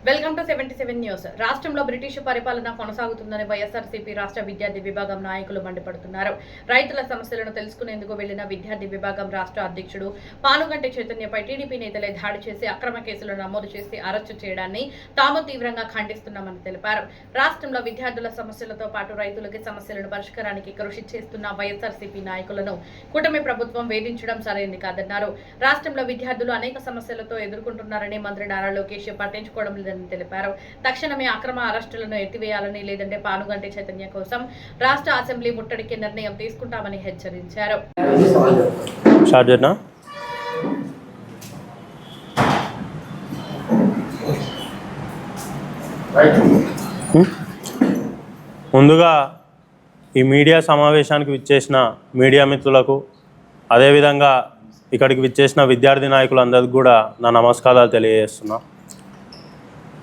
Welcome to 77 news. రాష్ట్రంలో British పరిపాలన కొనసాగుతుందని వైఎస్ఆర్సీపీ రాష్ట్ర విద్యార్థి విభాగం నాయకులు మండిపడుతున్నారు. రైతుల సమస్యలను తెలుసుకునేందుకు వెళ్లిన విద్యార్థి విభాగం రాష్ట్ర అధ్యక్షుడు పానుగంటి చైతన్యపై టీడీపీ నేతలే దాడి చేసి అక్రమ కేసులు నమోదు చేసి అరెస్టు చేయడాన్ని తాము తీవ్రంగా ఖండిస్తున్నామని తెలిపారు. రాష్ట్రంలో విద్యార్థుల సమస్యలతో పాటు రైతులకి సమస్యలను పరిష్కారానికి కృషి చేస్తున్న వైఎస్ఆర్సీపీ నాయకులను కూటమి ప్రభుత్వం వేధించడం సరైంది కాదన్నారు. రాష్ట్రంలో విద్యార్థులు అనేక సమస్యలతో ఎదుర్కొంటున్నారని మంత్రి నారా లోకేష్ పట్టించుకోవడం లేదని తెలిపారు. తక్షణమే అక్రమ అరెస్టులను ఎత్తివేయాలని, లేదంటే పానుగంటి చైతన్య కోసం రాష్ట్ర అసెంబ్లీ ముట్టడికి నిర్ణయం తీసుకుంటామని హెచ్చరించారు. ముందుగా ఈ మీడియా సమావేశానికి విచ్చేసిన మీడియా మిత్రులకు, అదేవిధంగా ఇక్కడికి విచ్చేసిన విద్యార్థి నాయకులందరికీ కూడా నా నమస్కారాలు తెలియజేస్తున్నా.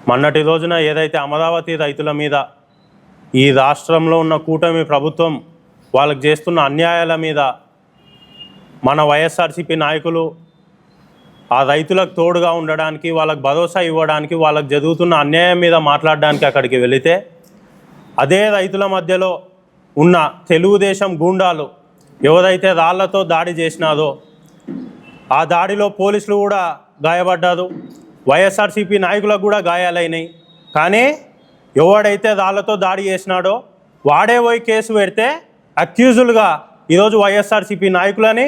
మొన్నటి రోజున ఏదైతే అమరావతి రైతుల మీద ఈ రాష్ట్రంలో ఉన్న కూటమి ప్రభుత్వం వాళ్ళకి చేస్తున్న అన్యాయాల మీద మన వైఎస్ఆర్సీపీ నాయకులు ఆ రైతులకు తోడుగా ఉండడానికి, వాళ్ళకు భరోసా ఇవ్వడానికి, వాళ్ళకు జరుగుతున్న అన్యాయం మీద మాట్లాడడానికి అక్కడికి వెళితే అదే రైతుల మధ్యలో ఉన్న తెలుగుదేశం గూండాలు ఎవరైతే రాళ్లతో దాడి చేసినారో ఆ దాడిలో పోలీసులు కూడా గాయపడ్డారు, వైఎస్ఆర్సీపీ నాయకులకు కూడా గాయాలైనాయి. కానీ ఎవడైతే రాళ్లతో దాడి చేసినాడో వాడే పోయి కేసు పెడితే అక్యూజులుగా ఈరోజు వైఎస్ఆర్సీపీ నాయకులని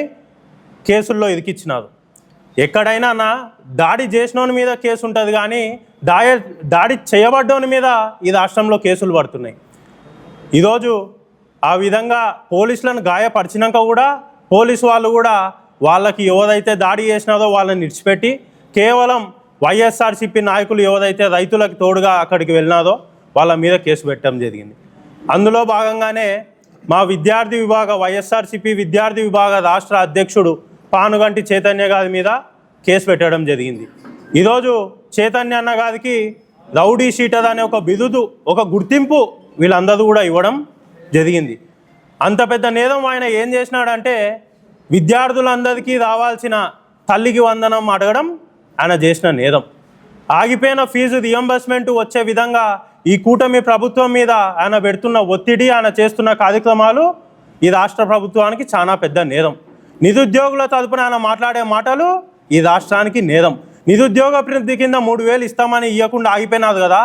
కేసుల్లో ఇరికిచ్చినారు. ఎక్కడైనా దాడి చేసినోని మీద కేసు ఉంటుంది, కానీ దాడి చేయబడ్డోని మీద ఈ రాష్ట్రంలో కేసులు పడుతున్నాయి. ఈరోజు ఆ విధంగా పోలీసులను గాయపరిచినాక కూడా పోలీసు వాళ్ళు కూడా వాళ్ళకి ఎవరైతే దాడి చేసినారో వాళ్ళని విడిచిపెట్టి కేవలం వైఎస్ఆర్సీపీ నాయకులు ఎవరైతే రైతులకు తోడుగా అక్కడికి వెళ్ళినారో వాళ్ళ మీద కేసు పెట్టడం జరిగింది. అందులో భాగంగానే మా విద్యార్థి విభాగ వైఎస్ఆర్సీపీ విద్యార్థి విభాగ రాష్ట్ర అధ్యక్షుడు పానుగంటి చైతన్య గారి మీద కేసు పెట్టడం జరిగింది. ఈరోజు చైతన్య అన్న గారికి రౌడీ షీటర్ అనే ఒక బిరుదు, ఒక గుర్తింపు వీళ్ళందరూ కూడా ఇవ్వడం జరిగింది. అంత పెద్ద నేరం ఆయన ఏం చేసినాడంటే విద్యార్థులందరికీ రావాల్సిన తల్లికి వందనం అడగడం ఆయన చేసిన నేరం. ఆగిపోయిన ఫీజు రియంబర్స్మెంట్ వచ్చే విధంగా ఈ కూటమి ప్రభుత్వం మీద ఆయన పెడుతున్న ఒత్తిడి, ఆయన చేస్తున్న కార్యక్రమాలు ఈ రాష్ట్ర ప్రభుత్వానికి చాలా పెద్ద నేరం. నిరుద్యోగుల తరపున ఆయన మాట్లాడే మాటలు ఈ రాష్ట్రానికి నేరం. నిరుద్యోగ అభివృద్ధి కింద 3,000 ఇస్తామని ఇవ్వకుండా ఆగిపోయినారు కదా,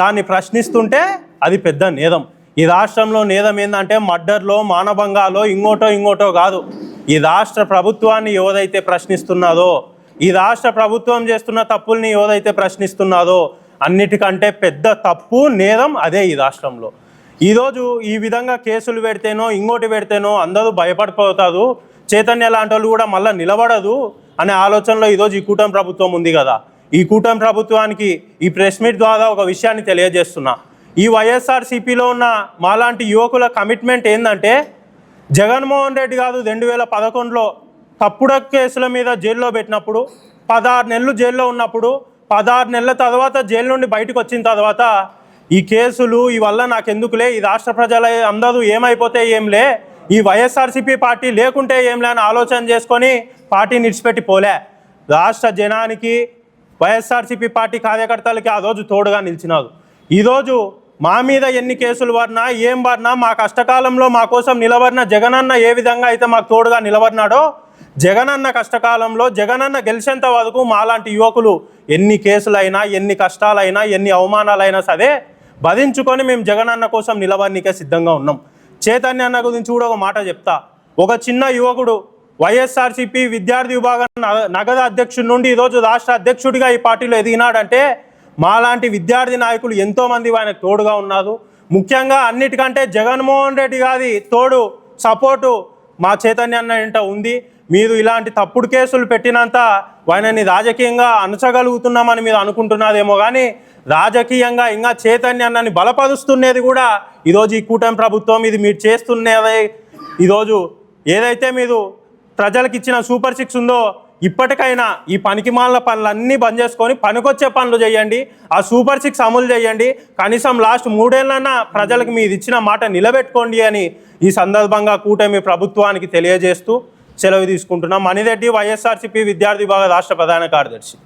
దాన్ని ప్రశ్నిస్తుంటే అది పెద్ద నేరం. ఈ రాష్ట్రంలో నేరం ఏంటంటే మర్డర్లో, మానభంగాలో, ఇంకోటో కాదు. ఈ రాష్ట్ర ప్రభుత్వాన్ని ఎవరైతే ప్రశ్నిస్తున్నారో, ఈ రాష్ట్ర ప్రభుత్వం చేస్తున్న తప్పుల్ని ఎవరైతే ప్రశ్నిస్తున్నారో అన్నిటికంటే పెద్ద తప్పు, నేరం అదే ఈ రాష్ట్రంలో. ఈరోజు ఈ విధంగా కేసులు పెడితేనో ఇంకోటి పెడితేనో అందరూ భయపడిపోతారు, చైతన్య లాంటి వాళ్ళు కూడా మళ్ళీ నిలబడదు అనే ఆలోచనలో ఈరోజు ఈ కూటమి ప్రభుత్వం ఉంది కదా. ఈ కూటమి ప్రభుత్వానికి ఈ ప్రెస్ మీట్ ద్వారా ఒక విషయాన్ని తెలియజేస్తున్నా. ఈ వైఎస్ఆర్సీపీలో ఉన్న మాలాంటి యువకుల కమిట్మెంట్ ఏంటంటే, జగన్మోహన్ రెడ్డి గారు 2011లో తప్పుడు కేసుల మీద జైల్లో పెట్టినప్పుడు 16 నెలలు జైల్లో ఉన్నప్పుడు 16 నెలల తర్వాత జైలు నుండి బయటకు వచ్చిన తర్వాత ఈ కేసులు ఈ వల్ల నాకెందుకులే, ఈ రాష్ట్ర ప్రజల అందరూ ఏమైపోతే ఏంలే, ఈ వైఎస్ఆర్సీపీ పార్టీ లేకుంటే ఏంలే అని ఆలోచన చేసుకొని పార్టీని విడిచిపెట్టి పోలే. రాష్ట్ర జనానికి, వైఎస్ఆర్సీపీ పార్టీ కార్యకర్తలకి ఆ రోజు తోడుగా నిలిచినారు. ఈరోజు మా మీద ఎన్ని కేసులు పడినా ఏం పడినా మా కష్టకాలంలో మా కోసం నిలబడిన జగనన్న ఏ విధంగా అయితే మాకు తోడుగా నిలబడినాడో, జగనన్న కష్టకాలంలో జగనన్న గెలిచేంత వరకు మాలాంటి యువకులు ఎన్ని కేసులైనా, ఎన్ని కష్టాలైనా, ఎన్ని అవమానాలైనా సరే భరించుకొని మేము జగనన్న కోసం నిలబడినికే సిద్ధంగా ఉన్నాం. చైతన్య అన్న గురించి కూడా ఒక మాట చెప్తా. ఒక చిన్న యువకుడు వైఎస్ఆర్సీపీ విద్యార్థి విభాగం నగర అధ్యక్షుడి నుండి ఈరోజు రాష్ట్ర అధ్యక్షుడిగా ఈ పార్టీలో ఎదిగినాడంటే మాలాంటి విద్యార్థి నాయకులు ఎంతోమంది ఆయనకు తోడుగా ఉన్నారు. ముఖ్యంగా అన్నిటికంటే జగన్మోహన్ రెడ్డి గారి తోడు, సపోర్టు మా చైతన్య అన్న వెంట ఉంది. మీరు ఇలాంటి తప్పుడు కేసులు పెట్టినంత ఆయనని రాజకీయంగా అణచగలుగుతున్నామని మీరు అనుకుంటున్నారేమో, కానీ రాజకీయంగా ఇంకా చైతన్య అన్నని బలపరుస్తున్నది కూడా ఈరోజు ఈ కూటమి ప్రభుత్వం. ఇది మీరు చేస్తున్నదే. ఈరోజు ఏదైతే మీరు ప్రజలకు ఇచ్చిన సూపర్ 6 ఉందో ఇప్పటికైనా ఈ పనికిమాలిన పనులన్నీ బంద్ చేసుకొని పనికొచ్చే పనులు చేయండి. ఆ సూపర్ 6 అమలు చేయండి. కనీసం లాస్ట్ 3 ఏళ్ళన్నా ప్రజలకు మీరు ఇచ్చిన మాట నిలబెట్టుకోండి అని ఈ సందర్భంగా కూటమి ప్రభుత్వానికి తెలియజేస్తూ సెలవు తీసుకుంటున్నాం. మణిరెడ్డి, వైఎస్ఆర్సీపీ విద్యార్థి విభాగ రాష్ట్ర ప్రధాన కార్యదర్శి.